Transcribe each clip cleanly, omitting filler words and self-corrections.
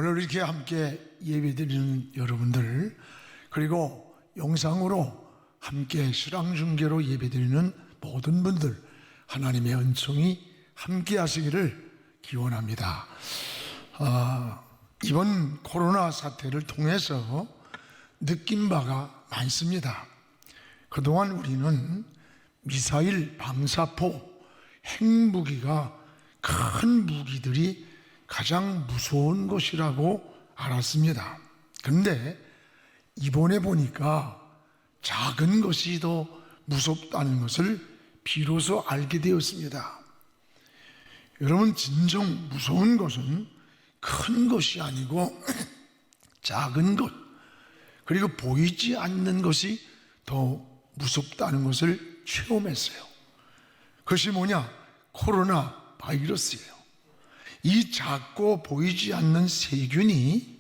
오늘 이렇게 함께 예배드리는 여러분들, 그리고 영상으로 함께 실황중계로 예배드리는 모든 분들, 하나님의 은총이 함께 하시기를 기원합니다. 이번 코로나 사태를 통해서 느낀 바가 많습니다. 그동안 우리는 미사일, 방사포, 핵무기가 큰 무기들이 가장 무서운 것이라고 알았습니다. 그런데 이번에 보니까 작은 것이 더 무섭다는 것을 비로소 알게 되었습니다. 여러분, 진정 무서운 것은 큰 것이 아니고 작은 것, 그리고 보이지 않는 것이 더 무섭다는 것을 체험했어요. 그것이 뭐냐? 코로나 바이러스예요. 이 작고 보이지 않는 세균이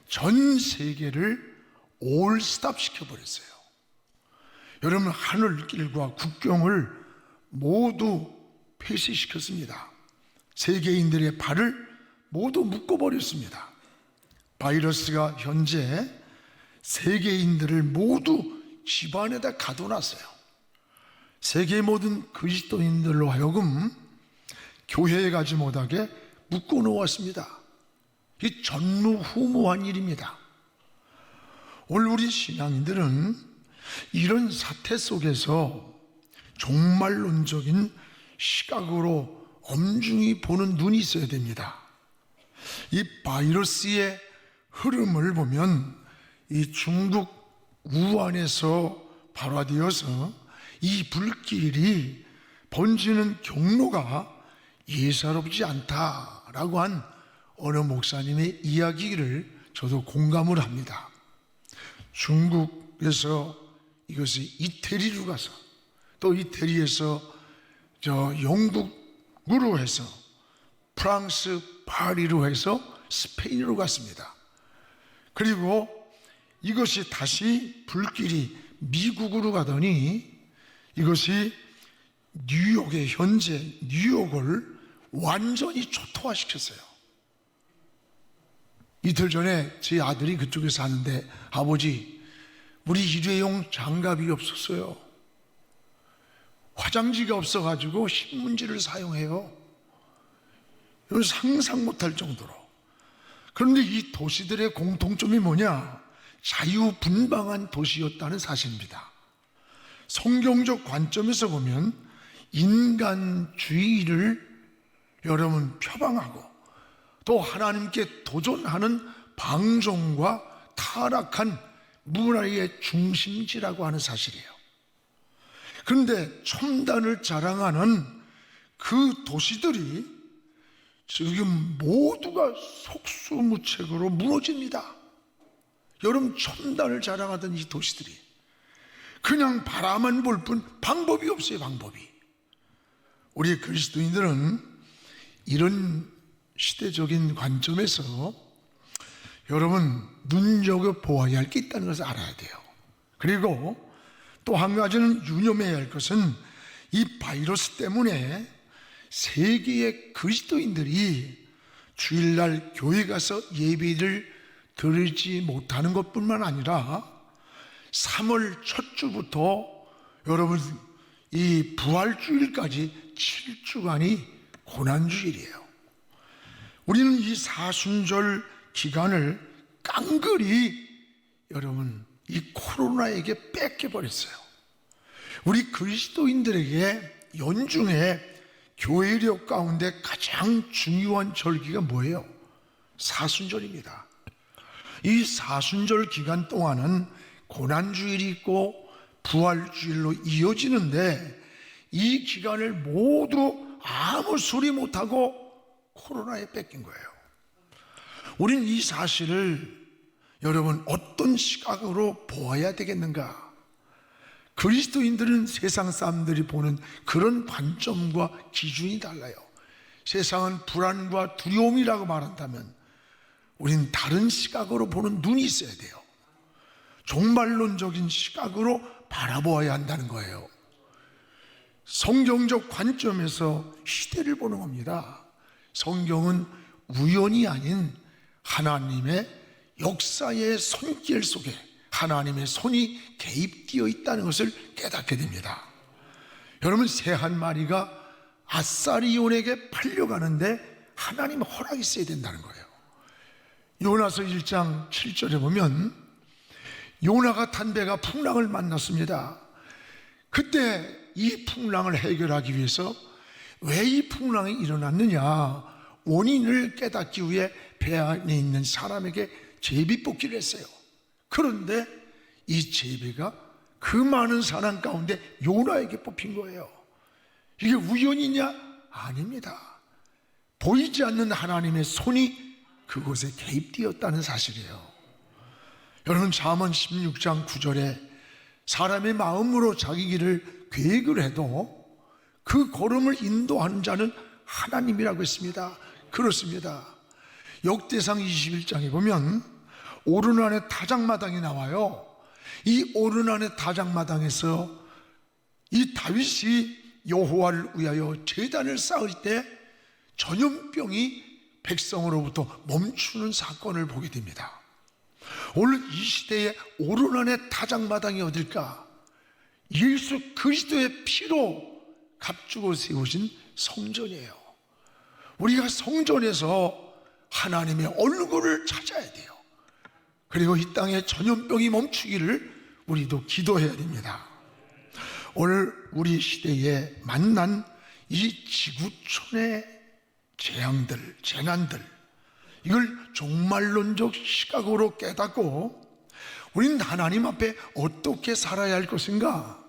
전 세계를 올스탑 시켜버렸어요. 여러분, 하늘길과 국경을 모두 폐쇄시켰습니다. 세계인들의 발을 모두 묶어버렸습니다. 바이러스가 현재 세계인들을 모두 집안에다 가둬놨어요. 세계 모든 그리스도인들로 하여금 교회에 가지 못하게 묶어놓았습니다. 이 전무후무한 일입니다. 오늘 우리 신앙인들은 이런 사태 속에서 종말론적인 시각으로 엄중히 보는 눈이 있어야 됩니다. 이 바이러스의 흐름을 보면 이 중국 우한에서 발화되어서 이 불길이 번지는 경로가 예사롭지 않다라고 한 어느 목사님의 이야기를 저도 공감을 합니다. 중국에서 이것이 이태리로 가서, 또 이태리에서 영국으로 해서, 프랑스 파리로 해서 스페인으로 갔습니다. 그리고 이것이 다시 불길이 미국으로 가더니 이것이 뉴욕의 현재 뉴욕을 완전히 초토화시켰어요. 이틀 전에 제 아들이 그쪽에 사는데, 아버지, 우리 일회용 장갑이 없었어요. 화장지가 없어가지고 신문지를 사용해요. 이건 상상 못할 정도로. 그런데 이 도시들의 공통점이 뭐냐? 자유분방한 도시였다는 사실입니다. 성경적 관점에서 보면 인간주의를 여러분 표방하고, 또 하나님께 도전하는 방종과 타락한 문화의 중심지라고 하는 사실이에요. 그런데 첨단을 자랑하는 그 도시들이 지금 모두가 속수무책으로 무너집니다. 여러분, 첨단을 자랑하던 이 도시들이 그냥 바라만 볼 뿐 방법이 없어요. 방법이. 우리 그리스도인들은 이런 시대적인 관점에서 여러분 눈여겨보아야 할 게 있다는 것을 알아야 돼요. 그리고 또 한 가지는 유념해야 할 것은 이 바이러스 때문에 세계의 그리스도인들이 주일날 교회 가서 예배를 드리지 못하는 것뿐만 아니라 3월 첫 주부터 여러분 이 부활주일까지 7주간이 고난주일이에요. 우리는 이 사순절 기간을 깡그리 여러분 이 코로나에게 뺏겨버렸어요. 우리 그리스도인들에게 연중에 교회력 가운데 가장 중요한 절기가 뭐예요? 사순절입니다. 이 사순절 기간 동안은 고난주일이 있고 부활주일로 이어지는데, 이 기간을 모두 아무 소리 못하고 코로나에 뺏긴 거예요. 우리는 이 사실을 여러분 어떤 시각으로 보아야 되겠는가? 그리스도인들은 세상 사람들이 보는 그런 관점과 기준이 달라요. 세상은 불안과 두려움이라고 말한다면 우리는 다른 시각으로 보는 눈이 있어야 돼요. 종말론적인 시각으로 바라보아야 한다는 거예요. 성경적 관점에서 시대를 보는 겁니다. 성경은 우연이 아닌 하나님의 역사의 손길 속에 하나님의 손이 개입되어 있다는 것을 깨닫게 됩니다. 여러분, 새 한 마리가 아싸리 요원에게 팔려가는데 하나님 허락이 있어야 된다는 거예요. 요나서 1장 7절에 보면 요나가 탄 배가 풍랑을 만났습니다. 그때 이 풍랑을 해결하기 위해서 왜 이 풍랑이 일어났느냐 원인을 깨닫기 위해 배 안에 있는 사람에게 제비 뽑기를 했어요. 그런데 이 제비가 그 많은 사람 가운데 요나에게 뽑힌 거예요. 이게 우연이냐? 아닙니다. 보이지 않는 하나님의 손이 그곳에 개입되었다는 사실이에요. 여러분, 잠언 16장 9절에 사람의 마음으로 자기 길을 계획을 해도 그 걸음을 인도하는 자는 하나님이라고 했습니다. 그렇습니다. 역대상 21장에 보면 오르난의 타작마당이 나와요. 이 오르난의 타작마당에서 이 다윗이 여호와를 위하여 제단을 쌓을 때 전염병이 백성으로부터 멈추는 사건을 보게 됩니다. 오늘 이 시대의 오르난의 타작마당이 어딜까? 예수 그리스도의 피로 값주고 세우신 성전이에요. 우리가 성전에서 하나님의 얼굴을 찾아야 돼요. 그리고 이 땅에 전염병이 멈추기를 우리도 기도해야 됩니다. 오늘 우리 시대에 만난 이 지구촌의 재앙들, 재난들, 이걸 종말론적 시각으로 깨닫고 우리는 하나님 앞에 어떻게 살아야 할 것인가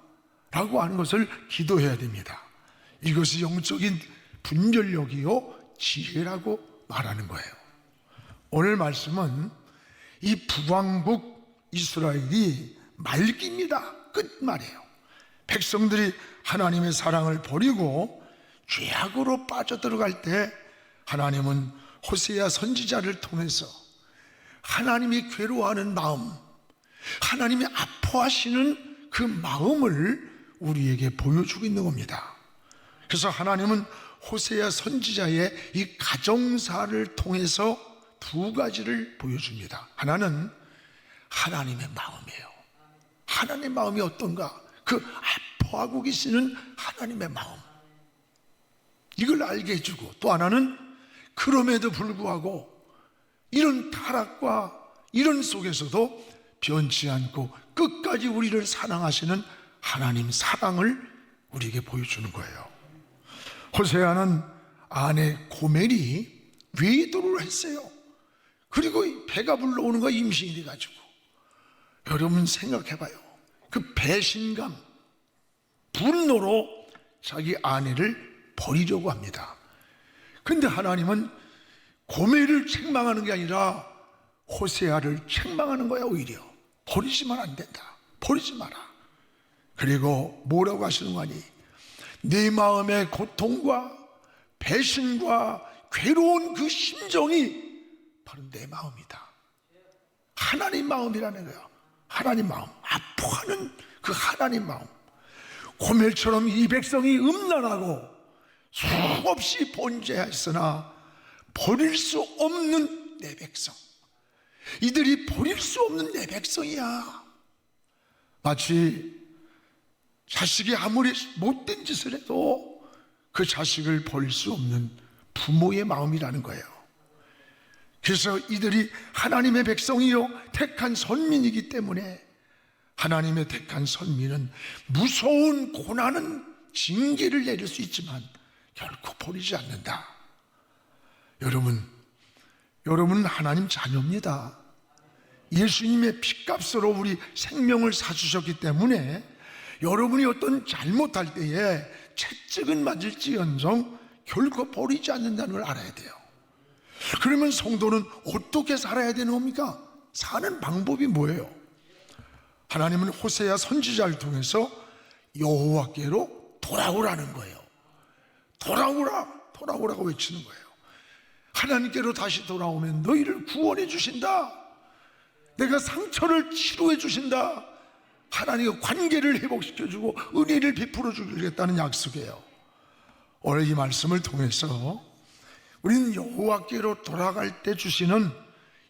라고 하는 것을 기도해야 됩니다. 이것이 영적인 분별력이요 지혜라고 말하는 거예요. 오늘 말씀은 이 북왕국 이스라엘이 말기입니다. 끝말이에요. 백성들이 하나님의 사랑을 버리고 죄악으로 빠져들어갈 때 하나님은 호세아 선지자를 통해서 하나님이 괴로워하는 마음, 하나님이 아파하시는 그 마음을 우리에게 보여주고 있는 겁니다. 그래서 하나님은 호세아 선지자의 이 가정사를 통해서 두 가지를 보여줍니다. 하나는 하나님의 마음이에요. 하나님의 마음이 어떤가? 그 아파하고 계시는 하나님의 마음, 이걸 알게 해주고, 또 하나는 그럼에도 불구하고 이런 타락과 이런 속에서도 변치 않고 끝까지 우리를 사랑하시는 하나님 사랑을 우리에게 보여주는 거예요. 호세아는 아내 고멜이 외도를 했어요. 그리고 배가 불러오는 거 임신이 돼가지고, 여러분 생각해봐요. 그 배신감, 분노로 자기 아내를 버리려고 합니다. 근데 하나님은 고멜을 책망하는 게 아니라 호세아를 책망하는 거야. 오히려 버리지만 안 된다, 버리지 마라. 그리고 뭐라고 하시는 거니? 내 마음의 고통과 배신과 괴로운 그 심정이 바로 내 마음이다. 하나님 마음이라는 거야. 하나님 마음, 아파하는 그 하나님 마음. 고멜처럼 이 백성이 음란하고 수없이 번제했으나 버릴 수 없는 내 백성, 이들이 버릴 수 없는 내 백성이야. 마치 자식이 아무리 못된 짓을 해도 그 자식을 버릴 수 없는 부모의 마음이라는 거예요. 그래서 이들이 하나님의 백성이요 택한 선민이기 때문에 하나님의 택한 선민은 무서운 고난은 징계를 내릴 수 있지만 결코 버리지 않는다. 여러분은 하나님 자녀입니다. 예수님의 피값으로 우리 생명을 사주셨기 때문에 여러분이 어떤 잘못할 때에 채찍은 맞을지언정 결코 버리지 않는다는 걸 알아야 돼요. 그러면 성도는 어떻게 살아야 되는 겁니까? 사는 방법이 뭐예요? 하나님은 호세아 선지자를 통해서 여호와께로 돌아오라는 거예요. 돌아오라고 외치는 거예요. 하나님께로 다시 돌아오면 너희를 구원해 주신다. 내가 상처를 치료해 주신다. 하나님과 관계를 회복시켜주고 은혜를 베풀어 주겠다는 약속이에요. 오늘 이 말씀을 통해서 우리는 여호와께로 돌아갈 때 주시는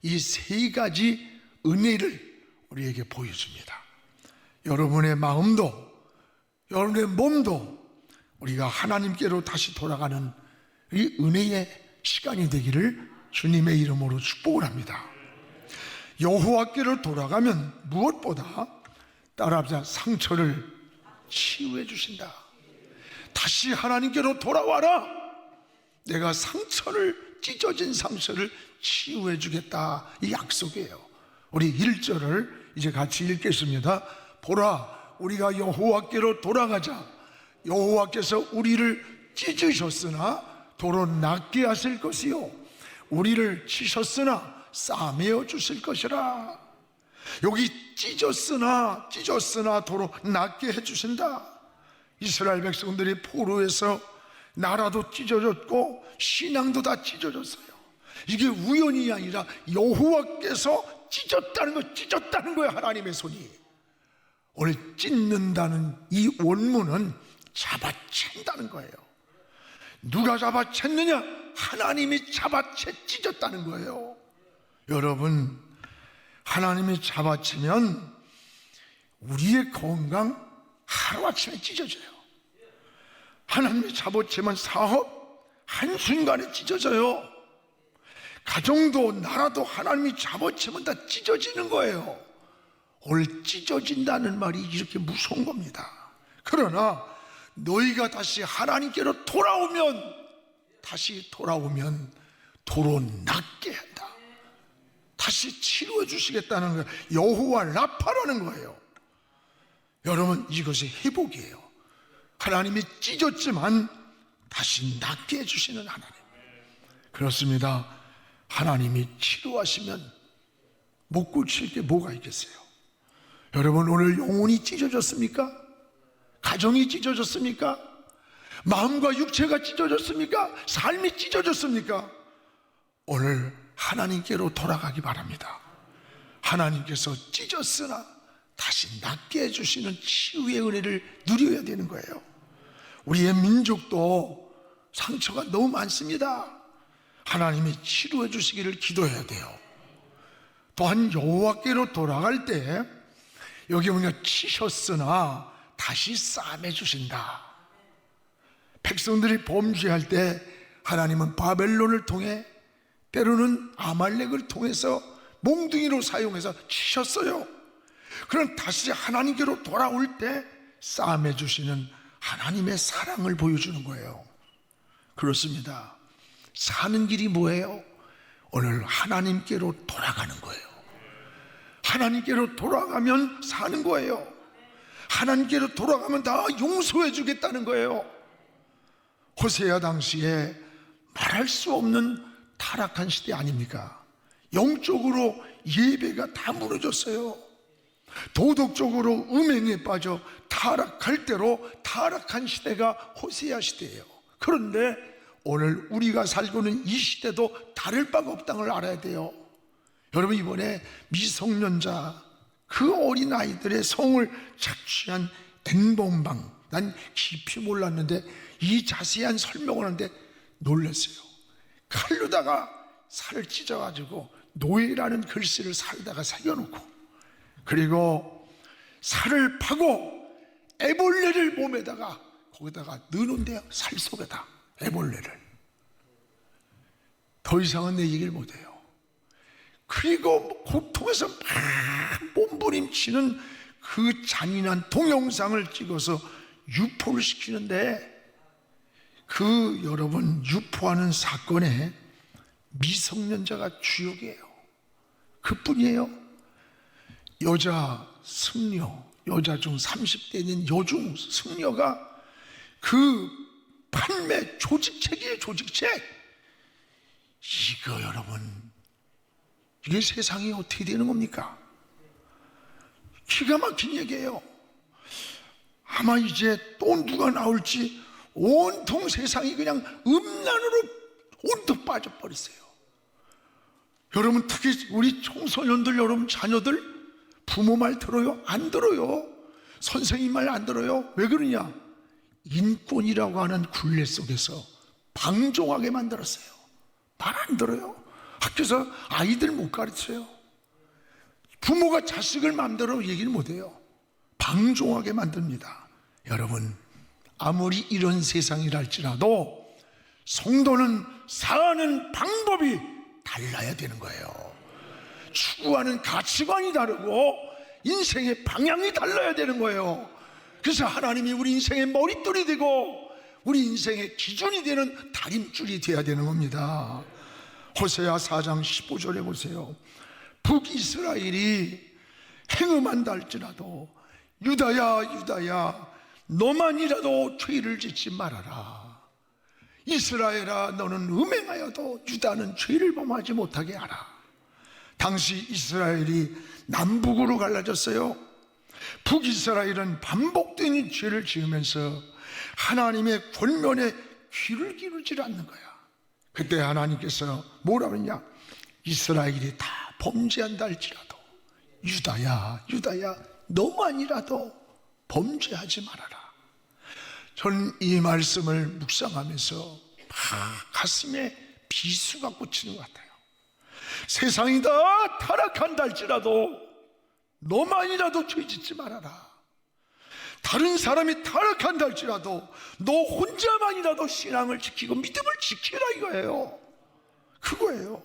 이 세 가지 은혜를 우리에게 보여줍니다. 여러분의 마음도 여러분의 몸도 우리가 하나님께로 다시 돌아가는 이 은혜의 시간이 되기를 주님의 이름으로 축복을 합니다. 여호와께로 돌아가면 무엇보다 따라합시다. 상처를 치유해 주신다. 다시 하나님께로 돌아와라. 내가 찢어진 상처를 치유해 주겠다. 이 약속이에요. 우리 1절을 이제 같이 읽겠습니다. 보라, 우리가 여호와께로 돌아가자. 여호와께서 우리를 찢으셨으나 도로 낫게 하실 것이요, 우리를 치셨으나 싸매어 주실 것이라. 여기 찢었으나 도로 낫게 해주신다. 이스라엘 백성들이 포로에서 나라도 찢어졌고 신앙도 다 찢어졌어요. 이게 우연이 아니라 여호와께서 찢었다는 거예요. 하나님의 손이. 오늘 찢는다는 이 원문은 잡아챈다는 거예요. 누가 잡아챘느냐? 하나님이 잡아채 찢었다는 거예요. 여러분, 하나님이 잡아채면 우리의 건강 하루아침에 찢어져요. 하나님이 잡아채면 사업 한순간에 찢어져요. 가정도 나라도 하나님이 잡아채면 다 찢어지는 거예요. 오늘 찢어진다는 말이 이렇게 무서운 겁니다. 그러나 너희가 다시 하나님께로 돌아오면 도로 낫게 한다. 다시 치료해 주시겠다는 거예요. 여호와 라파라는 거예요. 여러분, 이것이 회복이에요. 하나님이 찢었지만 다시 낫게 해주시는 하나님. 그렇습니다. 하나님이 치료하시면 못 고칠 게 뭐가 있겠어요? 여러분, 오늘 영혼이 찢어졌습니까? 가정이 찢어졌습니까? 마음과 육체가 찢어졌습니까? 삶이 찢어졌습니까? 오늘 하나님께로 돌아가기 바랍니다. 하나님께서 찢었으나 다시 낫게 해주시는 치유의 은혜를 누려야 되는 거예요. 우리의 민족도 상처가 너무 많습니다. 하나님이 치료해 주시기를 기도해야 돼요. 또한 여호와께로 돌아갈 때 여기 보면 치셨으나 다시 싸매 주신다. 백성들이 범죄할 때 하나님은 바벨론을 통해, 때로는 아말렉을 통해서 몽둥이로 사용해서 치셨어요. 그럼 다시 하나님께로 돌아올 때 싸매 주시는 하나님의 사랑을 보여주는 거예요. 그렇습니다. 사는 길이 뭐예요? 오늘 하나님께로 돌아가는 거예요. 하나님께로 돌아가면 사는 거예요. 하나님께로 돌아가면 다 용서해 주겠다는 거예요. 호세아 당시에 말할 수 없는 타락한 시대 아닙니까? 영적으로 예배가 다 무너졌어요. 도덕적으로 음행에 빠져 타락할 대로 타락한 시대가 호세아 시대예요. 그런데 오늘 우리가 살고 있는 이 시대도 다를 바가 없다는 걸 알아야 돼요. 여러분, 이번에 미성년자 그 어린아이들의 성을 착취한 N번방, 난 깊이 몰랐는데 이 자세한 설명을 하는데 놀랐어요. 칼로다가 살을 찢어가지고 노예라는 글씨를 살에다가 새겨놓고, 그리고 살을 파고 애벌레를 몸에다가 거기다가 넣어놓은대요. 살 속에다 애벌레를. 더 이상은 내 얘기를 못해요. 그리고 고통에서 막 몸부림치는 그 잔인한 동영상을 찍어서 유포를 시키는데, 그 여러분 유포하는 사건에 미성년자가 주역이에요. 그뿐이에요. 여자 승려, 여자 중 30대인 여중 승려가 그 판매 조직책이에요. 조직책. 이거 여러분, 이게 세상이 어떻게 되는 겁니까? 기가 막힌 얘기예요. 아마 이제 또 누가 나올지 온통 세상이 그냥 음란으로 온통 빠져버렸어요. 여러분, 특히 우리 청소년들, 여러분 자녀들 부모 말 들어요? 안 들어요. 선생님 말 안 들어요. 왜 그러냐? 인권이라고 하는 굴레 속에서 방종하게 만들었어요. 말 안 들어요. 학교에서 아이들 못 가르쳐요. 부모가 자식을 마음대로 얘기를 못해요. 방종하게 만듭니다. 여러분, 아무리 이런 세상이랄지라도 성도는 사는 방법이 달라야 되는 거예요. 추구하는 가치관이 다르고 인생의 방향이 달라야 되는 거예요. 그래서 하나님이 우리 인생의 머릿돌이 되고 우리 인생의 기준이 되는 다림줄이 되어야 되는 겁니다. 호세아 4장 15절에 보세요. 북이스라엘이 행음한다 할지라도 유다야 유다야 너만이라도 죄를 짓지 말아라. 이스라엘아 너는 음행하여도 유다는 죄를 범하지 못하게 하라. 당시 이스라엘이 남북으로 갈라졌어요. 북이스라엘은 반복되는 죄를 지으면서 하나님의 권면에 귀를 기울이지 않는 거야. 그때 하나님께서 뭐라 그러냐? 이스라엘이 다 범죄한다 할지라도 유다야 유다야 너만이라도 범죄하지 말아라. 저는 이 말씀을 묵상하면서 가슴에 비수가 꽂히는 것 같아요. 세상이 다 타락한다 할지라도 너만이라도 죄짓지 말아라. 다른 사람이 타락한다 할지라도 너 혼자만이라도 신앙을 지키고 믿음을 지키라 이거예요. 그거예요.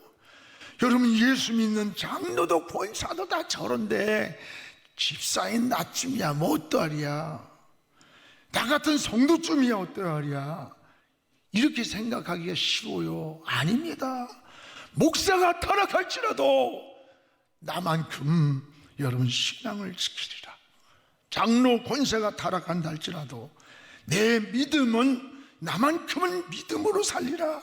여러분, 예수 믿는 장로도 권사도 다 저런데 집사인 나쯤이야 뭐 어떠하랴, 나 같은 성도쯤이야 어떠하랴, 이렇게 생각하기가 쉬워요. 아닙니다. 목사가 타락할지라도 나만큼 여러분 신앙을 지키리라. 장로 권세가 타락한다 할지라도 내 믿음은 나만큼은 믿음으로 살리라,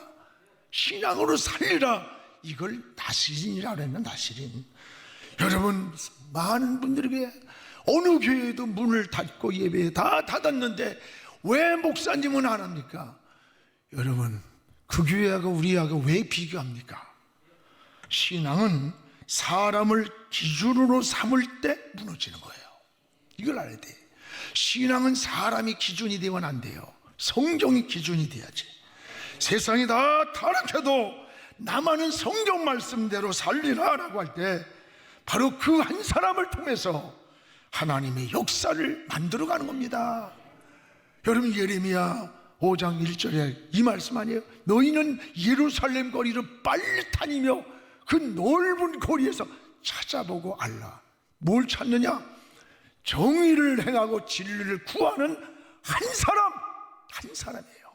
신앙으로 살리라. 이걸 나시린이라고 했나? 나시린. 여러분, 많은 분들에게 어느 교회도 문을 닫고 예배 다 닫았는데 왜 목사님은 안 합니까? 여러분, 그 교회하고 우리하고 왜 비교합니까? 신앙은 사람을 기준으로 삼을 때 무너지는 거예요. 이걸 알아야 돼. 신앙은 사람이 기준이 되면 안 돼요. 성경이 기준이 돼야지. 세상이 다 타락해도 나만은 성경 말씀대로 살리라 라고 할 때 바로 그 한 사람을 통해서 하나님의 역사를 만들어가는 겁니다. 여러분, 예레미야 5장 1절에 이 말씀 아니에요? 너희는 예루살렘 거리를 빨리 다니며 그 넓은 거리에서 찾아보고 알라. 뭘 찾느냐? 정의를 행하고 진리를 구하는 한 사람, 한 사람이에요.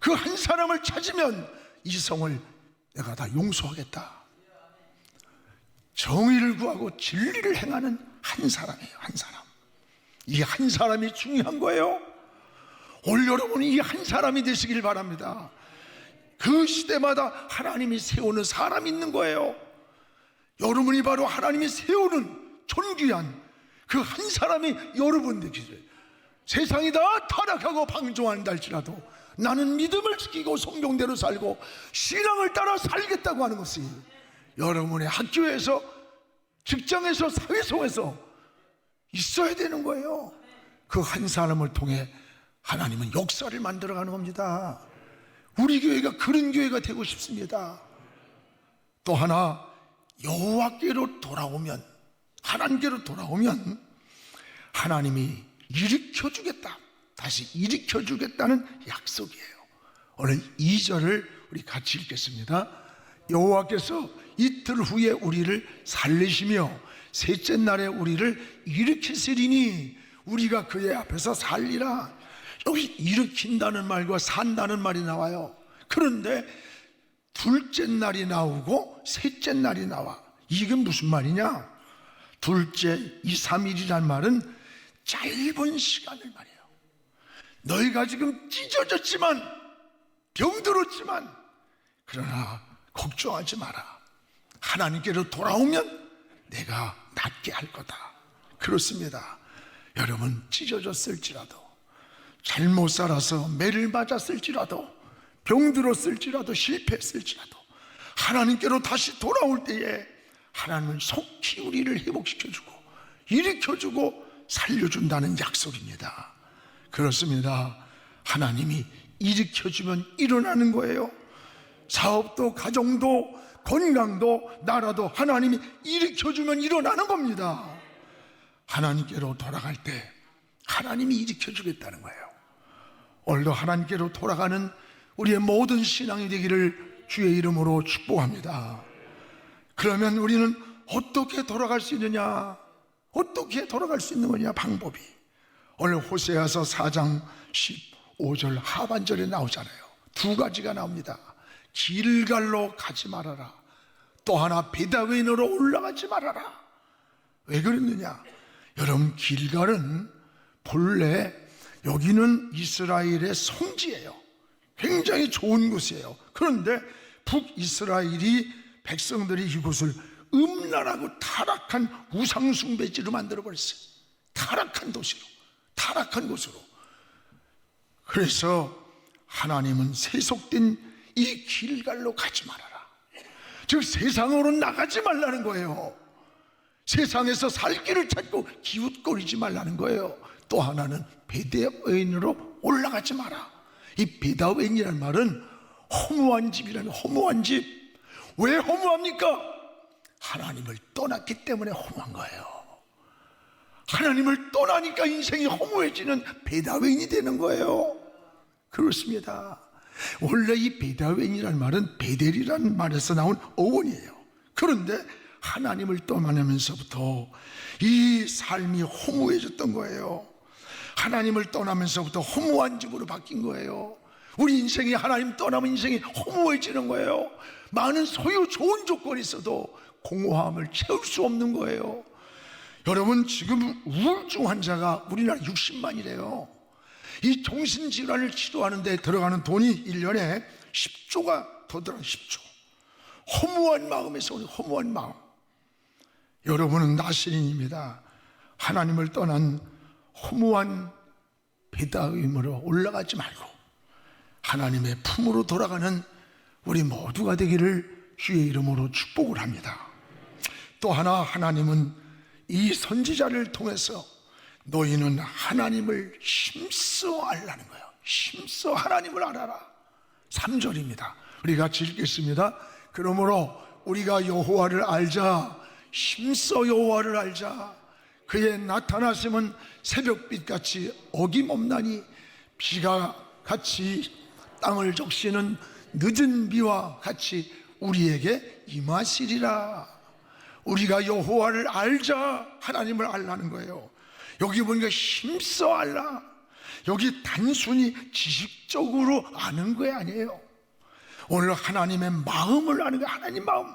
그 한 사람을 찾으면 이 성을 내가 다 용서하겠다. 정의를 구하고 진리를 행하는 한 사람이에요. 한 사람. 이 한 사람이 중요한 거예요. 오늘 여러분이 이 한 사람이 되시길 바랍니다. 그 시대마다 하나님이 세우는 사람이 있는 거예요. 여러분이 바로 하나님이 세우는 존귀한 그 한 사람이 여러분 되시죠. 세상이 다 타락하고 방종한다 할지라도 나는 믿음을 지키고 성경대로 살고 신앙을 따라 살겠다고 하는 것이 여러분의 학교에서, 직장에서, 사회성에서 있어야 되는 거예요. 그 한 사람을 통해 하나님은 역사를 만들어가는 겁니다. 우리 교회가 그런 교회가 되고 싶습니다. 또 하나, 여호와께로 돌아오면, 하나님께로 돌아오면 하나님이 일으켜주겠다, 다시 일으켜주겠다는 약속이에요. 오늘 2절을 우리 같이 읽겠습니다. 여호와께서 이틀 후에 우리를 살리시며 셋째 날에 우리를 일으키시리니 우리가 그의 앞에서 살리라. 여기 일으킨다는 말과 산다는 말이 나와요. 그런데 둘째 날이 나오고 셋째 날이 나와. 이게 무슨 말이냐? 둘째 2, 3일이란 말은 짧은 시간을 말해요. 너희가 지금 찢어졌지만, 병들었지만, 그러나 걱정하지 마라. 하나님께로 돌아오면 내가 낫게 할 거다. 그렇습니다. 여러분, 찢어졌을지라도, 잘못 살아서 매를 맞았을지라도, 병들었을지라도, 실패했을지라도 하나님께로 다시 돌아올 때에 하나님은 속히 우리를 회복시켜주고 일으켜주고 살려준다는 약속입니다. 그렇습니다. 하나님이 일으켜주면 일어나는 거예요. 사업도 가정도 건강도 나라도 하나님이 일으켜주면 일어나는 겁니다. 하나님께로 돌아갈 때 하나님이 일으켜주겠다는 거예요. 오늘도 하나님께로 돌아가는 우리의 모든 신앙이 되기를 주의 이름으로 축복합니다. 그러면 우리는 어떻게 돌아갈 수 있느냐? 어떻게 돌아갈 수 있는 거냐? 방법이 오늘 호세아서 4장 15절 하반절에 나오잖아요. 두 가지가 나옵니다. 길갈로 가지 말아라. 또 하나 베다웬으로 올라가지 말아라. 왜 그랬느냐? 여러분, 길갈은 본래 여기는 이스라엘의 성지예요. 굉장히 좋은 곳이에요. 그런데 북이스라엘이 백성들이 이곳을 음란하고 타락한 우상숭배지로 만들어버렸어요. 타락한 도시로, 타락한 곳으로. 그래서 하나님은 세속된 이 길갈로 가지 말아라. 즉 세상으로 나가지 말라는 거예요. 세상에서 살 길을 찾고 기웃거리지 말라는 거예요. 또 하나는 베다웬으로 올라가지 마라. 이 베다웬이라는 말은 허무한 집이라는, 허무한 집. 왜 허무합니까? 하나님을 떠났기 때문에 허무한 거예요. 하나님을 떠나니까 인생이 허무해지는 베다웬이 되는 거예요. 그렇습니다. 원래 이 베다웬이라는 말은 베델이라는 말에서 나온 어원이에요. 그런데 하나님을 떠나면서부터 이 삶이 허무해졌던 거예요. 하나님을 떠나면서부터 허무한 집으로 바뀐 거예요. 우리 인생이 하나님 떠나면 인생이 허무해지는 거예요. 많은 소유 좋은 조건이 있어도 공허함을 채울 수 없는 거예요. 여러분, 지금 우울증 환자가 우리나라 60만이래요. 이 정신질환을 치료하는 데 들어가는 돈이 1년에 10조가 더 들어가요. 10조. 허무한 마음에서 오는 허무한 마음. 여러분은 나시린입니다. 하나님을 떠난 허무한 베다임으로 올라가지 말고 하나님의 품으로 돌아가는 우리 모두가 되기를 주의 이름으로 축복을 합니다. 또 하나, 하나님은 이 선지자를 통해서 너희는 하나님을 힘써 알라는 거예요. 힘써 하나님을 알아라. 3절입니다. 우리 같이 읽겠습니다. 그러므로 우리가 여호와를 알자. 힘써 여호와를 알자. 그의 나타나심은 새벽빛같이 어김없나니 비가 같이 땅을 적시는 늦은 비와 같이 우리에게 임하시리라. 우리가 여호와를 알자. 하나님을 알라는 거예요. 여기 보니까 힘써 알라. 여기 단순히 지식적으로 아는 게 아니에요. 오늘 하나님의 마음을 아는 거예요. 하나님 마음,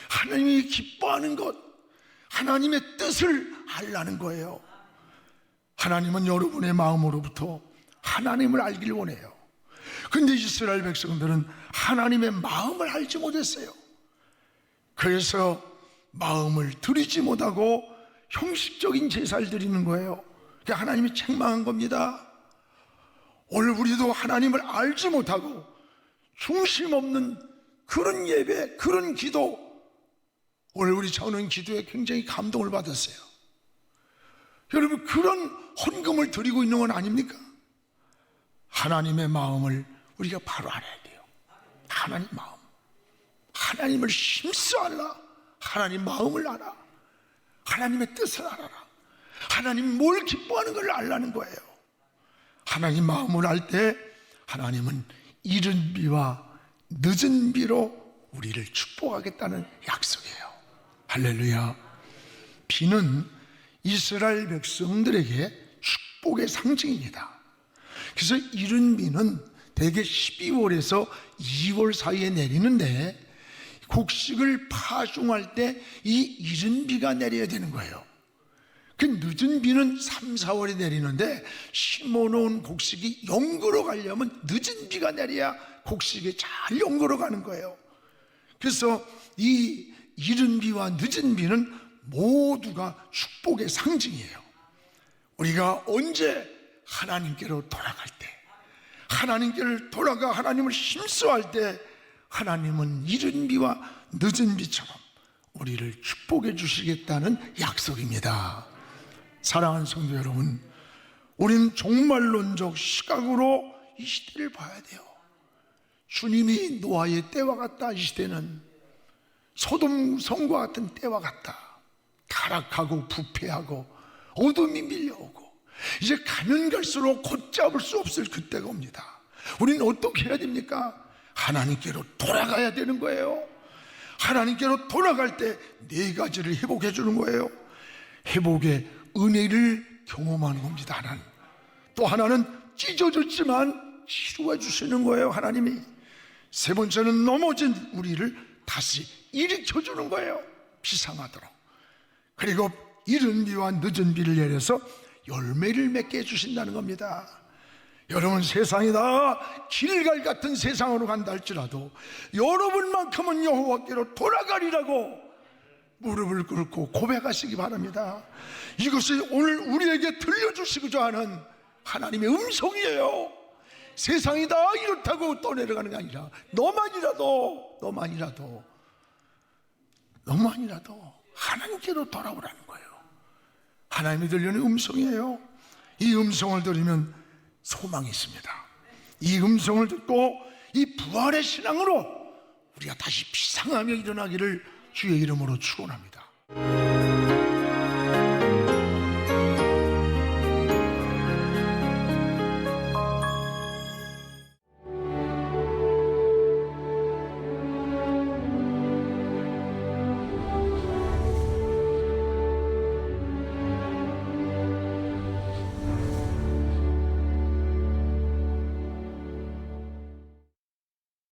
하나님이 기뻐하는 것, 하나님의 뜻을 알라는 거예요. 하나님은 여러분의 마음으로부터 하나님을 알기를 원해요. 근데 이스라엘 백성들은 하나님의 마음을 알지 못했어요. 그래서 마음을 드리지 못하고 형식적인 제사를 드리는 거예요. 그게 하나님이 책망한 겁니다. 오늘 우리도 하나님을 알지 못하고 중심 없는 그런 예배, 그런 기도, 오늘 우리 저는 기도에 굉장히 감동을 받았어요. 여러분, 그런 헌금을 드리고 있는 건 아닙니까? 하나님의 마음을 우리가 바로 알아야 돼요. 하나님 마음, 하나님을 힘써 알라. 하나님 마음을 알아. 하나님의 뜻을 알아라. 하나님 뭘 기뻐하는 걸 알라는 거예요. 하나님 마음을 알 때 하나님은 이른 비와 늦은 비로 우리를 축복하겠다는 약속이에요. 할렐루야. 비는 이스라엘 백성들에게 축복의 상징입니다. 그래서 이른 비는 대개 12월에서 2월 사이에 내리는데 곡식을 파종할 때 이 이른 비가 내려야 되는 거예요. 그 늦은 비는 3, 4월에 내리는데 심어놓은 곡식이 연거로 가려면 늦은 비가 내려야 곡식이 잘 연거로 가는 거예요. 그래서 이 이른 비와 늦은 비는 모두가 축복의 상징이에요. 우리가 언제 하나님께로 돌아갈 때, 하나님께로 돌아가 하나님을 힘써할 때 하나님은 이른 비와 늦은 비처럼 우리를 축복해 주시겠다는 약속입니다. 사랑하는 성도 여러분, 우리는 종말론적 시각으로 이 시대를 봐야 돼요. 주님이 노아의 때와 같다. 이 시대는 소돔 성과 같은 때와 같다. 타락하고 부패하고 어둠이 밀려오고 이제 가면 갈수록 걷잡을 수 없을 그때가 옵니다. 우리는 어떻게 해야 됩니까? 하나님께로 돌아가야 되는 거예요. 하나님께로 돌아갈 때 네 가지를 회복해 주는 거예요. 회복의 은혜를 경험하는 겁니다. 하나님. 또 하나는 찢어졌지만 치료해 주시는 거예요. 하나님이. 세 번째는 넘어진 우리를 다시 일으켜 주는 거예요. 비상하도록. 그리고 이른 비와 늦은 비를 내려서 열매를 맺게 해주신다는 겁니다. 여러분, 세상이 다 길갈 같은 세상으로 간다 할지라도 여러분만큼은 여호와께로 돌아가리라고 무릎을 꿇고 고백하시기 바랍니다. 이것이 오늘 우리에게 들려주시고자 하는 하나님의 음성이에요. 세상이 다 이렇다고 떠내려가는 게 아니라 너만이라도 하나님께로 돌아오라는 거예요. 하나님이 들려는 음성이에요. 이 음성을 들으면 소망이 있습니다. 이 음성을 듣고 이 부활의 신앙으로 우리가 다시 비상하며 일어나기를 주의 이름으로 축원합니다.